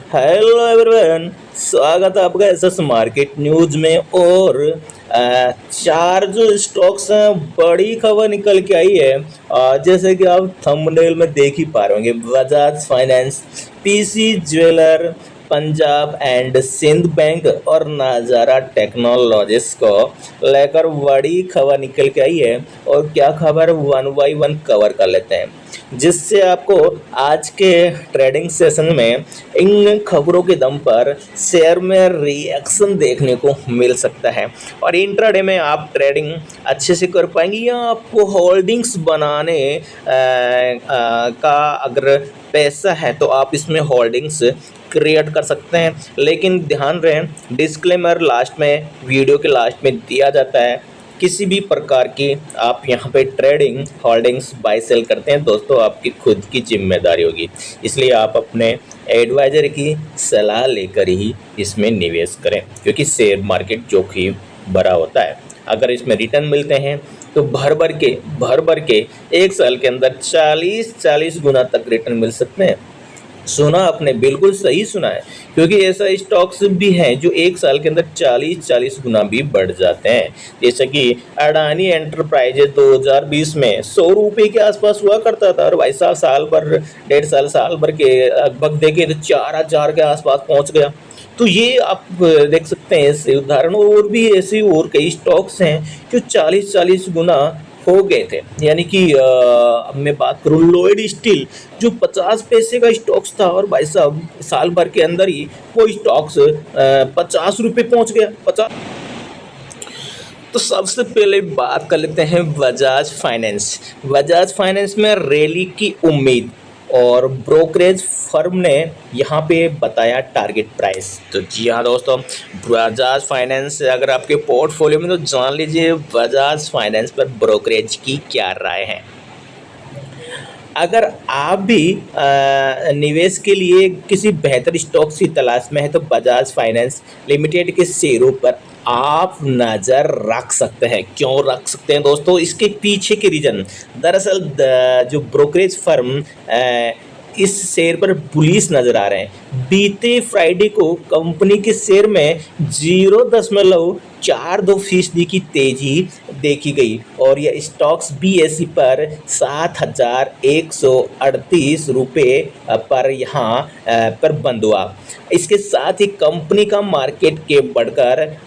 Hello everyone, स्वागत है आपका एसएस मार्केट न्यूज में। और चार जो स्टॉक्स हैं, बड़ी खबर निकल के आई है। जैसे कि आप थंबनेल में देख ही पा रहे होंगे, Bajaj finance, PC jeweller, Punjab and Sind bank और नज़ारा टेक्नोलॉजीज को लेकर बड़ी खबर निकल के आई है। और क्या खबर, वन बाई वन कवर कर लेते हैं, जिससे आपको आज के ट्रेडिंग सेशन में इन खबरों के दम पर शेयर में रिएक्शन देखने को मिल सकता है। और इंट्राडे में आप ट्रेडिंग अच्छे से कर पाएंगे, या आपको होल्डिंग्स बनाने का अगर पैसा है तो आप इसमें होल्डिंग्स क्रिएट कर सकते हैं। लेकिन ध्यान रहे, डिस्क्लेमर लास्ट में, वीडियो के लास्ट में दिया जाता है, किसी भी प्रकार की आप यहाँ पे ट्रेडिंग होल्डिंग्स बाय सेल करते हैं दोस्तों, आपकी खुद की जिम्मेदारी होगी। इसलिए आप अपने एडवाइजर की सलाह लेकर ही इसमें निवेश करें, क्योंकि शेयर मार्केट जोखिम भरा होता है। अगर इसमें रिटर्न मिलते हैं तो भर भर के एक साल के अंदर 40 गुना तक रिटर्न मिल सकते हैं। सुना आपने, बिल्कुल सही सुना है, क्योंकि ऐसा स्टॉक्स भी हैं जो एक साल के अंदर 40 गुना भी बढ़ जाते हैं। जैसे कि अडानी एंटरप्राइजेज 2020 में 100 रुपये के आसपास हुआ करता था, और भाई साहब साल भर, 1.5 साल भर के लगभग देखें तो 4,000 के आसपास पहुंच गया। तो ये आप देख सकते हैं ऐसे उदाहरण, और भी ऐसे और कई स्टॉक्स हैं जो 40 गुना हो गए थे। यानी कि अब मैं बात करूं, लॉयड स्टील जो 50 पैसे का स्टॉक्स था, और भाई साहब साल भर के अंदर ही वो स्टॉक्स 50 रुपये पहुंच गया। 50। तो सबसे पहले बात कर लेते हैं बजाज फाइनेंस। बजाज फाइनेंस में रैली की उम्मीद, और ब्रोकरेज फर्म ने यहाँ पे बताया टारगेट प्राइस। तो जी हाँ दोस्तों, बजाज फाइनेंस अगर आपके पोर्टफोलियो में, तो जान लीजिए बजाज फाइनेंस पर ब्रोकरेज की क्या राय है। अगर आप भी निवेश के लिए किसी बेहतर स्टॉक की तलाश में है, तो बजाज फाइनेंस लिमिटेड के शेयरों पर आप नज़र रख सकते हैं। क्यों रख सकते हैं दोस्तों, इसके पीछे के रीज़न, दरअसल जो ब्रोकरेज फर्म इस शेयर पर बुलिश नज़र आ रहे हैं। बीते फ्राइडे को कंपनी के शेयर में 0.42% की तेजी देखी गई, और यह स्टॉक्स बीएसई पर 7,138 रुपये पर यहाँ पर बंद हुआ। इसके साथ ही कंपनी का मार्केट कैप बढ़कर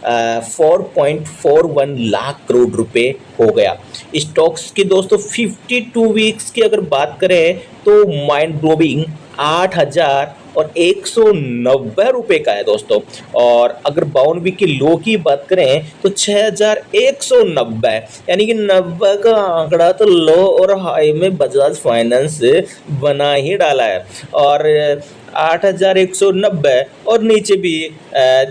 4.41 लाख करोड़ रुपए हो गया। स्टॉक्स की दोस्तों 52 वीक्स की अगर बात करें तो माइंड ब्लोइंग 8,190 रुपये का है दोस्तों। और अगर 52 वीक की लो की बात करें तो 6,190, यानी कि 90 का आंकड़ा तो लो और हाई में बजाज फाइनेंस बना ही डाला है। और 8,190 और नीचे भी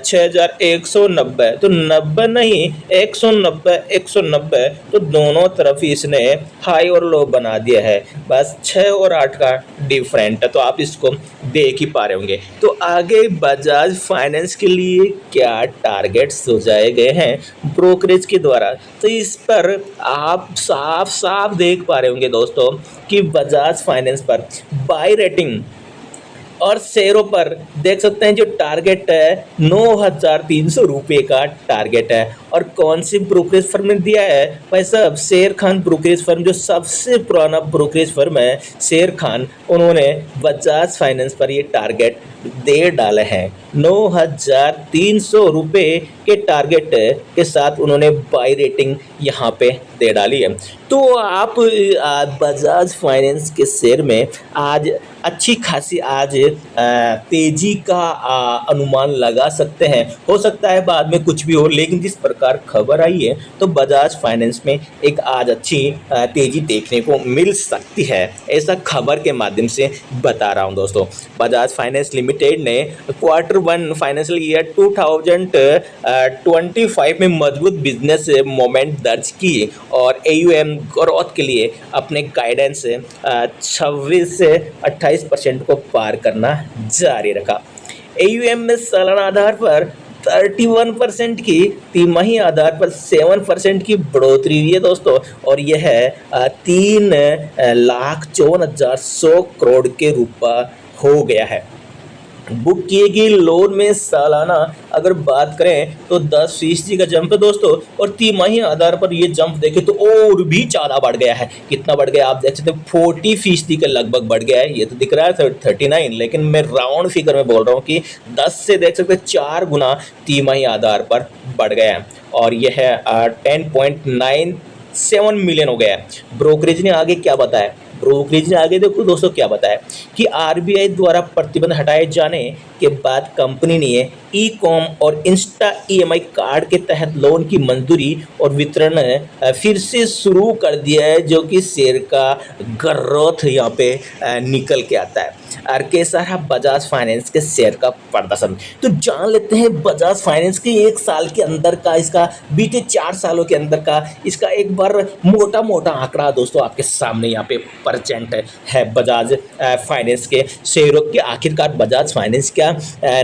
6,190, तो 90 नहीं 190, तो दोनों तरफ इसने हाई और लो बना दिया है। बस 6 और 8 का डिफरेंट है, तो आप इसको देख ही पा रहे होंगे। तो आगे बजाज फाइनेंस के लिए क्या टारगेट्स हो जाए गए हैं ब्रोकरेज के द्वारा, तो इस पर आप साफ साफ देख पा रहे होंगे दोस्तों कि बजाज फाइनेंस पर बाय रेटिंग और शेयरों पर देख सकते हैं जो टारगेट है 9,300 रुपये का टारगेट है। और कौन सी ब्रोकरेज फर्म ने दिया है भाई साहब, शेर खान ब्रोकरेज फर्म, जो सबसे पुराना ब्रोकरेज फर्म है शेर खान, उन्होंने बजाज फाइनेंस पर ये टारगेट दे डाले हैं। 9,300 रुपये के टारगेट के साथ उन्होंने बाई रेटिंग यहाँ पे दे डाली है। तो आप बजाज फाइनेंस के शेयर में आज अच्छी खासी आज तेजी का अनुमान लगा सकते हैं। हो सकता है बाद में कुछ भी हो, लेकिन जिस प्रकार खबर आई है तो बजाज फाइनेंस में एक आज अच्छी तेजी देखने को मिल सकती है, ऐसा खबर के माध्यम से बता रहा हूं दोस्तों। बजाज फाइनेंस लिमिटेड ने Q1 फाइनेंशियल ईयर 2025 में मजबूत बिजनेस मोमेंट दर्ज की, और AUM ग्रोथ के लिए अपने गाइडेंस 26 से 28% को पार करना जारी रखा। AUM में सालाना आधार पर 31% की, तिमाही आधार पर 7% की बढ़ोतरी हुई है दोस्तों, और यह है 3,54,100 करोड़ के रूप हो गया है। बुक किए गए लोन में सालाना अगर बात करें तो 10% का जंप है दोस्तों, और तिमाही आधार पर ये जंप देखें तो और भी ज़्यादा बढ़ गया है। कितना बढ़ गया आप देख सकते हैं, 40% के लगभग बढ़ गया है। ये तो दिख रहा है 39, लेकिन मैं राउंड फिगर में बोल रहा हूँ कि 10 से देख सकते हैं 4 गुना तिमाही आधार पर बढ़ गया है, और यह है 10.97 मिलियन हो गया है। ब्रोकरेज ने आगे क्या बताया, ब्रोकरेज ने आगे देखो दोस्तों क्या बताया कि आरबीआई द्वारा प्रतिबंध हटाए जाने के बाद कंपनी ने ई कॉम और इंस्टा ईएमआई कार्ड के तहत लोन की मंजूरी और वितरण फिर से शुरू कर दिया है, जो कि शेयर का ग्रोथ यहाँ पे निकल के आता है। और कैसा रहा बजाज फाइनेंस के शेयर का प्रदर्शन, तो जान लेते हैं बजाज फाइनेंस के एक साल के अंदर का, इसका बीते 4 सालों के अंदर का इसका एक बार मोटा मोटा आंकड़ा दोस्तों आपके सामने यहाँ पे परसेंट है बजाज फाइनेंस के शेयरों के। आखिरकार बजाज फाइनेंस क्या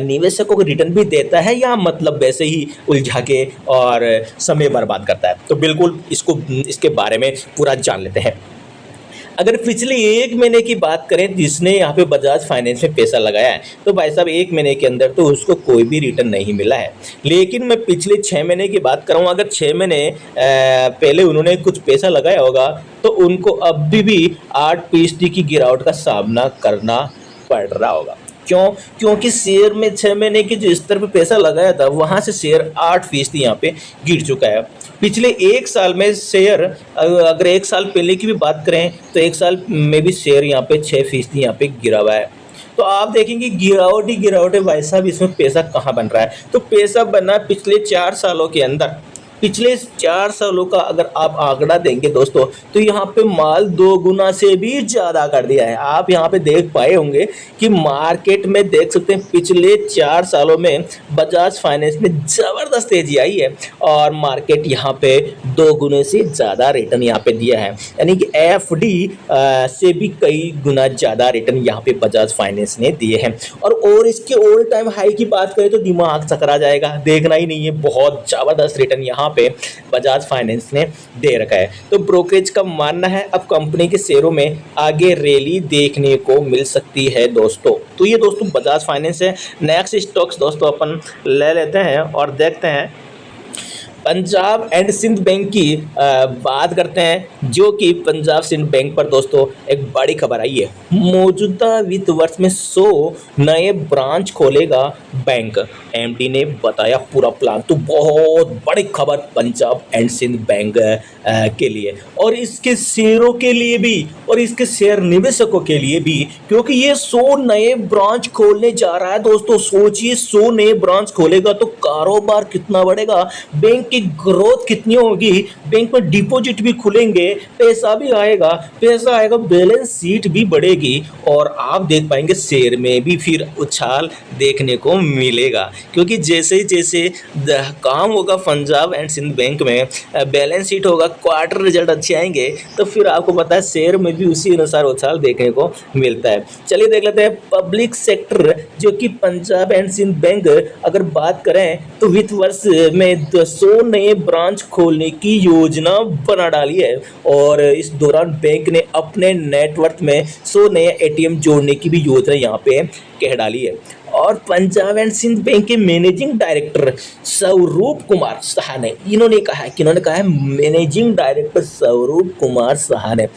निवेशकों को रिटर्न भी देता है या मतलब वैसे ही उलझा के और समय बर्बाद करता है, तो बिल्कुल इसके बारे में पूरा जान लेते हैं। अगर पिछले 1 महीने की बात करें जिसने यहाँ पे बजाज फाइनेंस में पैसा लगाया है, तो भाई साहब 1 महीने के अंदर तो उसको कोई भी रिटर्न नहीं मिला है। लेकिन मैं पिछले 6 महीने की बात करूँ, अगर 6 महीने पहले उन्होंने कुछ पैसा लगाया होगा तो उनको अभी भी 8% की गिरावट का सामना करना पड़ रहा होगा। क्यों? क्योंकि शेयर में 6 महीने के जो स्तर पे पैसा लगाया था वहाँ से शेयर 8% यहाँ पे गिर चुका है। पिछले 1 साल में शेयर, अगर 1 साल पहले की भी बात करें तो 1 साल में भी शेयर यहाँ पे 6% यहाँ पे गिरा हुआ है। तो आप देखेंगे गिरावट ही गिरावट है भाई साहब, इसमें पैसा कहाँ बन रहा है? तो पैसा बना पिछले 4 सालों के अंदर। पिछले 4 सालों का अगर आप आंकड़ा देंगे दोस्तों, तो यहाँ पे माल 2 गुना से भी ज़्यादा कर दिया है। आप यहाँ पे देख पाए होंगे कि मार्केट में देख सकते हैं पिछले 4 सालों में बजाज फाइनेंस में ज़बरदस्त तेजी आई है, और मार्केट यहाँ पे 2 गुने से ज़्यादा रिटर्न यहाँ पे दिया है। यानी कि एफडी से भी कई गुना ज़्यादा रिटर्न यहाँ पे बजाज फाइनेंस ने दिए हैं। और इसके ऑल टाइम हाई की बात करें तो दिमाग चकरा जाएगा, देखना ही नहीं है, बहुत ज़बरदस्त रिटर्न यहाँ पे बजाज फाइनेंस ने दे रखा है। तो ब्रोकरेज का मानना है अब कंपनी के शेयरों में आगे रैली देखने को मिल सकती है दोस्तों। तो ये दोस्तों बजाज फाइनेंस है। नेक्स्ट स्टॉक्स दोस्तों अपन ले लेते हैं और देखते हैं पंजाब एंड सिंध बैंक की बात करते हैं, जो कि पंजाब सिंध बैंक पर दोस्तों एक बड़ी खबर आई है। मौजूदा वित्त वर्ष में 100 नए ब्रांच खोलेगा बैंक, एमडी ने बताया पूरा प्लान। तो बहुत बड़ी खबर पंजाब एंड सिंध बैंक के लिए, और इसके शेयरों के लिए भी, और इसके शेयर निवेशकों के लिए भी, क्योंकि ये 100 नए ब्रांच खोलने जा रहा है दोस्तों। सोचिए 100 नए ब्रांच खोलेगा तो कारोबार कितना बढ़ेगा, बैंक की ग्रोथ कितनी होगी, बैंक में डिपॉजिट भी खुलेंगे, पैसा भी आएगा, बैलेंस शीट भी बढ़ेगी, और आप देख पाएंगे शेयर में भी फिर उछाल देखने को मिलेगा। क्योंकि जैसे जैसे काम होगा पंजाब एंड सिंध बैंक में, बैलेंस शीट होगा, क्वार्टर रिजल्ट अच्छे आएंगे, तो फिर आपको पता है शेयर में भी उसी अनुसार उछाल देखने को मिलता है। चलिए देख लेते हैं पब्लिक सेक्टर, जो कि पंजाब एंड सिंध बैंक अगर बात करें तो वित्त वर्ष में 100 नए ब्रांच खोलने की योजना बना डाली है, और इस दौरान बैंक ने अपने नेटवर्थ में 100 नए एटीएम जोड़ने की भी योजना यहाँ पे कह डाली है। और पंजाब एंड सिंध बैंक के मैनेजिंग डायरेक्टर स्वरूप कुमार साहा ने इन्होंने कहा है मैनेजिंग डायरेक्टर स्वरूप कुमार साहा ने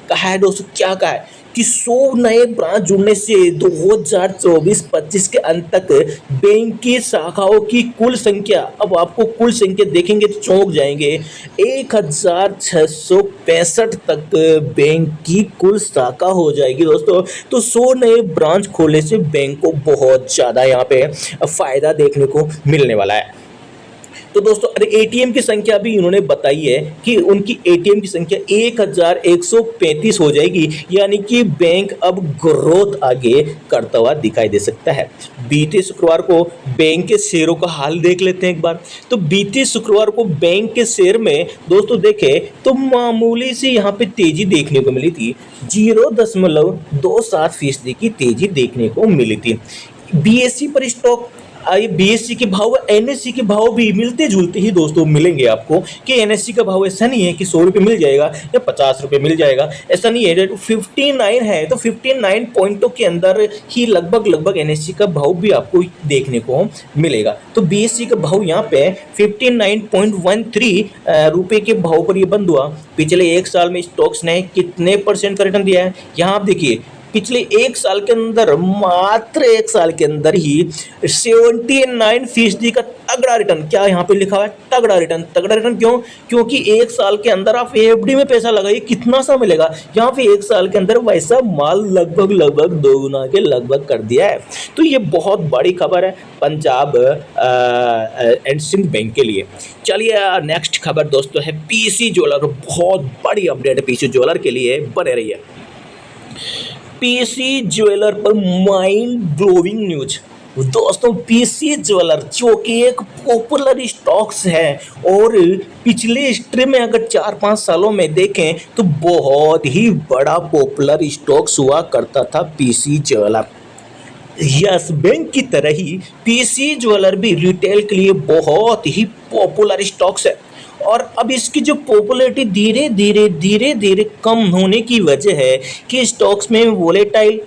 कहा है दोस्तों, क्या कहा है कि 100 नए ब्रांच जुड़ने से 2024-25 के अंत तक बैंक की शाखाओं की कुल संख्या, अब आपको कुल संख्या देखेंगे तो चौंक जाएंगे, 1665 तक बैंक की कुल शाखा हो जाएगी दोस्तों। तो 100 नए ब्रांच खोलने से बैंक को बहुत ज़्यादा यहाँ पे फ़ायदा देखने को मिलने वाला है। तो दोस्तों एटीएम की संख्या भी इन्होंने बताई है कि उनकी एटीएम की संख्या 1135 हो जाएगी, यानी कि बैंक अब ग्रोथ आगे करता हुआ दिखाई दे सकता है। बीते शुक्रवार को बैंक के शेयरों का हाल देख लेते हैं एक बार। तो बीते शुक्रवार को बैंक के शेयर में दोस्तों देखें तो मामूली सी यहाँ पे तेजी देखने को मिली थी, 0.27% की तेजी देखने को मिली थी। बीएसई पर स्टॉक ये बीएससी के भाव एनएससी के भाव भी मिलते जुलते ही दोस्तों मिलेंगे आपको, कि एनएससी का भाव ऐसा नहीं है कि 100 रुपये मिल जाएगा या 50 रुपये मिल जाएगा, ऐसा नहीं है। 59 है तो 59 पॉइंटों के अंदर ही लगभग एनएससी का भाव भी आपको देखने को मिलेगा। तो बीएससी का भाव यहाँ पे 59.13 रुपये के भाव पर ये बंद हुआ। पिछले एक साल में स्टॉक्स ने कितने % का रिटर्न दिया है, यहाँ आप देखिए पिछले एक साल के अंदर, मात्र एक साल के अंदर ही 79% का तगड़ा रिटर्न। क्या यहाँ पे लिखा हुआ है? तगड़ा रिटर्न। तगड़ा रिटर्न क्यों? क्योंकि एक साल के अंदर आप एफडी में पैसा लगाइए, कितना सा मिलेगा। यहाँ पे एक साल के अंदर वैसा माल लगभग 2 गुना के लगभग कर दिया है। तो ये बहुत बड़ी खबर है पंजाब एंड सिंध बैंक के लिए। चलिए नेक्स्ट खबर दोस्तों है पीसी ज्वेलर। बहुत बड़ी अपडेट है पीसी ज्वेलर के लिए, बने रहिए। पीसी ज्वेलर पर माइंड ब्लोइंग न्यूज दोस्तों। पीसी ज्वेलर जो कि एक पॉपुलर स्टॉक्स है और पिछले हिस्ट्री में अगर 4-5 सालों में देखें तो बहुत ही बड़ा पॉपुलर स्टॉक्स हुआ करता था पीसी ज्वेलर। यस बैंक की तरह ही पीसी ज्वेलर भी रिटेल के लिए बहुत ही पॉपुलर स्टॉक्स है, और अब इसकी जो पॉपुलैरिटी धीरे धीरे कम होने की वजह है कि स्टॉक्स में वोलेटाइल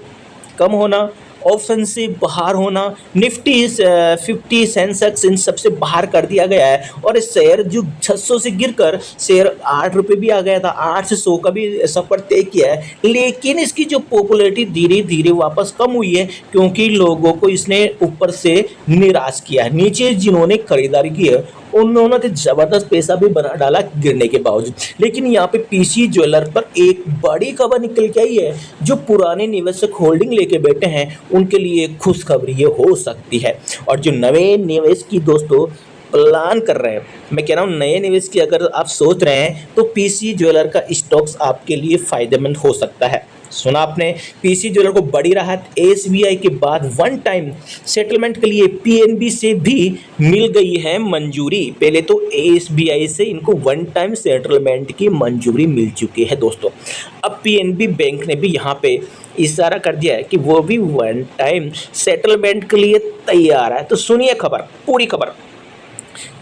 कम होना, ऑप्शन से बाहर होना, निफ्टी 50 सेंसेक्स इन सबसे बाहर कर दिया गया है, और इस शेयर जो 600 से गिरकर शेयर 8 रुपये भी आ गया था, 8 से 100 का भी सफर तय किया है। लेकिन इसकी जो पॉपुलैरिटी धीरे धीरे वापस कम हुई है, क्योंकि लोगों को इसने ऊपर से निराश किया है। नीचे जिन्होंने खरीदारी की है उन्होंने तो जबरदस्त पैसा भी बना डाला गिरने के बावजूद। लेकिन यहाँ पे पीसी ज्वेलर पर एक बड़ी खबर निकल के आई है, जो पुराने निवेशक होल्डिंग लेके बैठे हैं उनके लिए खुशखबरी ये हो सकती है। और जो नए निवेश की दोस्तों प्लान कर रहे हैं, मैं कह रहा हूँ नए निवेश की अगर आप सोच रहे हैं तो पीसी ज्वेलर का स्टॉक्स आपके लिए फायदेमंद हो सकता है। सुना आपने, पीसी ज्वेलर को बड़ी राहत एसबीआई के बाद वन टाइम सेटलमेंट के लिए पीएनबी से भी मिल गई है मंजूरी। पहले तो एसबीआई से इनको वन टाइम सेटलमेंट की मंजूरी मिल चुकी है दोस्तों। अब पीएनबी बैंक ने भी यहाँ पे इशारा कर दिया है कि वो भी वन टाइम सेटलमेंट के लिए तैयार है। तो सुनिए खबर, पूरी खबर।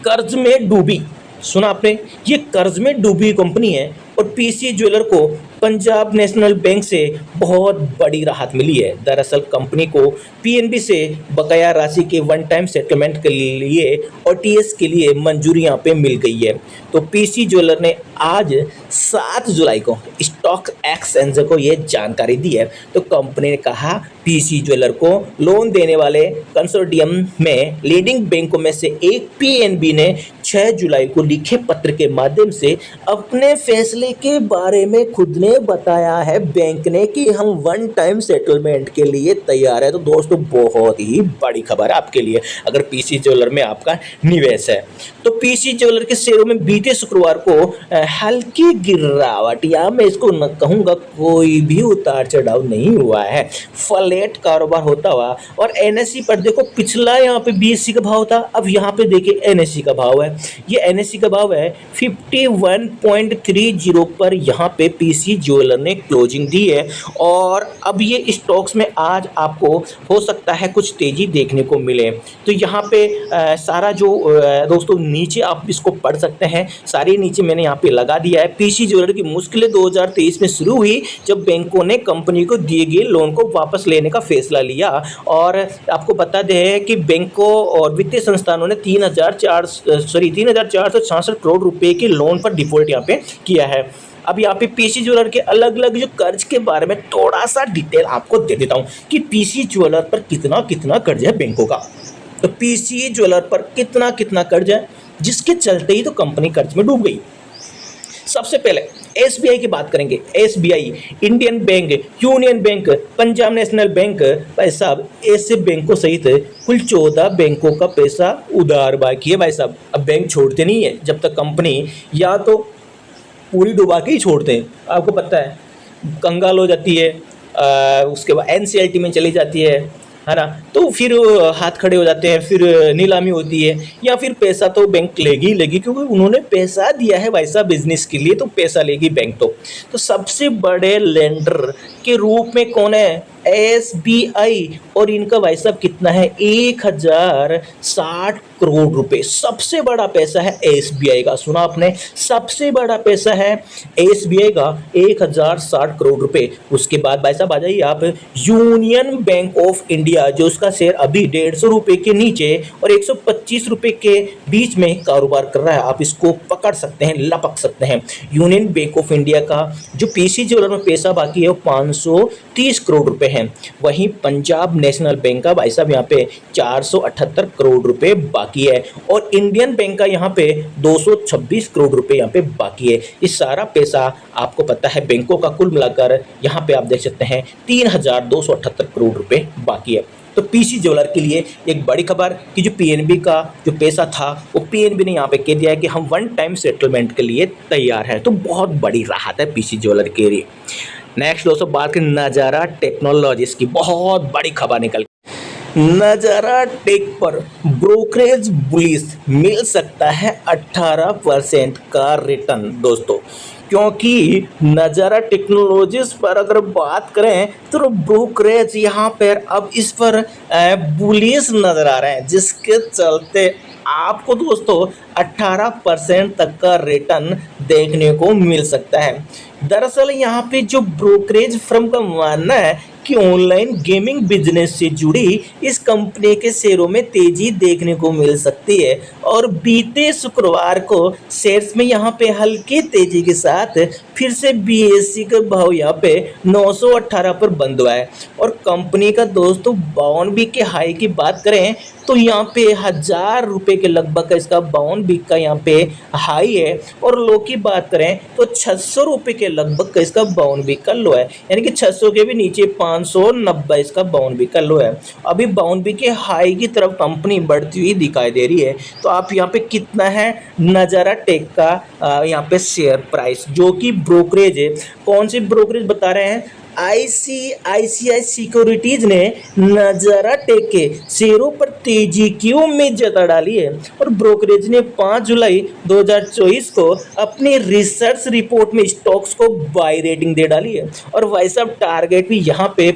कर्ज में डूबी, सुना आपने, ये कर्ज में डूबी कंपनी है और पीसी ज्वेलर को पंजाब नेशनल बैंक से बहुत बड़ी राहत मिली है। दरअसल कंपनी को पीएनबी से बकाया राशि के वन टाइम सेटलमेंट के लिए और टीएस के लिए मंजूरी यहाँ पे मिल गई है। तो पीसी ज्वेलर ने आज 7 जुलाई को स्टॉक एक्सचेंज को ये जानकारी दी है। तो कंपनी ने कहा पीसी ज्वेलर को लोन देने वाले कंसोर्टियम में लीडिंग बैंकों में से एक पीएनबी ने 6 जुलाई को लिखे पत्र के माध्यम से अपने फैसले के बारे में खुद ने बताया है बैंक ने कि हम वन टाइम सेटलमेंट के लिए तैयार है। तो दोस्तों बहुत ही बड़ी खबर है आपके लिए अगर पीसी ज्वेलर में आपका निवेश है। तो पीसी ज्वेलर के शेयरों में बीते शुक्रवार को हल्की गिरावट, या मैं इसको न कहूँगा कोई भी उतार चढ़ाव नहीं हुआ है, फ्लैट कारोबार होता हुआ। और एनएससी पर देखो, पिछला यहाँ पे बीएससी का भाव था, अब यहाँ पे देखिए एनएससी का भाव है। ये एनएससी का भाव है 51.30 पर यहाँ पे पीसी ज्वेलर ने क्लोजिंग दी है। और अब ये स्टॉक्स में आज आपको हो सकता है कुछ तेजी देखने को मिले। तो यहाँ पे सारा जो दोस्तों नीचे आप इसको पढ़ सकते हैं, सारी नीचे मैंने यहाँ पे लगा दिया है। पीसी ज्वेलर की मुश्किलें 2023 में शुरू हुई जब बैंकों ने कंपनी को दिए गए लोन को वापस लेने का फैसला लिया। और आपको बता दें कि बैंकों और वित्तीय संस्थानों ने 3,466 करोड़ रुपए के लोन पर डिफॉल्ट यहाँ पे किया है। अब यहाँ पे पीसी ज्वेलर के अलग अलग जो कर्ज के बारे में थोड़ा सा डिटेल आपको दे देता हूँ कि पीसी ज्वेलर पर कितना कितना कर्ज है बैंकों का। तो पीसी ज्वेलर पर कितना कितना कर्ज है, जिसके चलते ही तो कंपनी कर्ज में डूब गई। सबसे पहले एसबीआई की बात करेंगे। SBI, Indian bank, union bank, Punjab national bank, भाई साहब ऐसे बैंकों सहित कुल 14 बैंकों का पैसा उधार बाकी है भाई साहब। अब बैंक छोड़ते नहीं है जब तक कंपनी या तो पूरी डुबा के ही छोड़ते हैं, आपको पता है, कंगाल हो जाती है, उसके बाद एनसीएलटी में चली जाती है ना, तो फिर हाथ खड़े हो जाते हैं, फिर नीलामी होती है, या फिर पैसा तो बैंक लेगी क्योंकि उन्होंने पैसा दिया है भाई साहब बिजनेस के लिए, तो पैसा लेगी बैंक। तो सबसे बड़े लेंडर के रूप में कौन है? एसबीआई, और इनका भाई साहब कितना है 1060 करोड़ रुपए। सबसे बड़ा पैसा है एसबीआई का, सुना आपने, सबसे बड़ा पैसा है एसबीआई का 1060 करोड़ रुपए। उसके बाद भाई साहब आ जाइए आप यूनियन बैंक ऑफ इंडिया, जो उसका शेयर अभी 150 रुपए के नीचे और 125 रुपए के बीच में कारोबार कर रहा है। आप इसको पकड़ सकते हैं, लपक सकते हैं। यूनियन बैंक ऑफ इंडिया का जो पीसी ज्वेलर में पैसा बाकी है वो 530 करोड़ रुपए है। वहीं पंजाब नेशनल बैंक का भाई साहब यहाँ पे 478 करोड़ रुपए बाकी है, और इंडियन बैंक का यहाँ पे 226 करोड़ रुपए यहाँ पे बाकी है। ये सारा पैसा आपको पता है बैंकों का कुल मिलाकर यहाँ पे आप देख सकते हैं 3278 करोड़ रुपए बाकी है। तो पीसी ज्वेलर के लिए एक बड़ी खबर कि जो पीएनबी का जो पैसा था वो पीएनबी ने यहाँ पे कह दिया है कि हम वन टाइम सेटलमेंट के लिए तैयार हैं। तो बहुत बड़ी राहत है पीसी ज्वेलर के लिए। नेक्स्ट दोस्तों बात करें नज़ारा टेक्नोलॉजीज की, बहुत बड़ी खबर निकल, नज़ारा टेक पर ब्रोकरेज बुलिश, मिल सकता है 18% का रिटर्न दोस्तों। क्योंकि नज़ारा टेक्नोलॉजीज पर अगर बात करें तो ब्रोकरेज यहाँ पर अब इस पर बुलिश नज़र आ रहे हैं, जिसके चलते आपको दोस्तों 18% तक का रिटर्न देखने को मिल सकता है। दरअसल यहाँ पे जो ब्रोकरेज फर्म का मानना है कि ऑनलाइन गेमिंग बिजनेस से जुड़ी इस कंपनी के शेयरों में तेजी देखने को मिल सकती है, और बीते शुक्रवार को शेयर्स में यहाँ पे हल्की तेजी के साथ फिर से बीएससी का भाव यहाँ पे 918 पर बंद हुआ है। और कंपनी का दोस्तों 52 के हाई की बात करें तो यहाँ पे 1000 रुपये के लगभग का इसका 52 का यहाँ पे हाई है, और लो की बात करें तो 600 रुपये के लगभग का इसका 52 का लो है, यानी कि 600 के भी नीचे 590 इसका 52 का लो है। अभी 52 के हाई की तरफ कंपनी बढ़ती हुई दिखाई दे रही है। तो आप यहाँ पे कितना है नज़ारा टेक का यहाँ पे शेयर प्राइस, जो कि ब्रोकरेज है, कौन सी ब्रोकरेज बता रहे हैं, आईसीआईसीआई सिक्योरिटीज ने नज़ारा टेक के शेयरों पर तेजी की उम्मीद जता डाली है, और ब्रोकरेज ने 5 जुलाई 2024 को अपनी रिसर्च रिपोर्ट में स्टॉक्स को बाय रेटिंग दे डाली है। और भाई साहब टारगेट भी यहाँ पे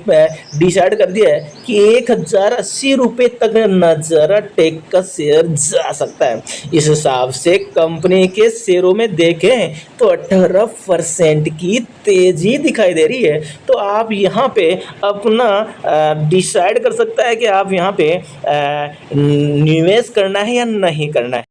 डिसाइड कर दिया है कि 1080 रुपये तक नज़ारा टेक का शेयर जा सकता है। इस हिसाब से कंपनी के शेयरों में देखें तो 18% की तेजी दिखाई दे रही है। तो आप यहाँ पे अपना डिसाइड कर सकता है कि आप यहाँ पे निवेश करना है या नहीं करना है।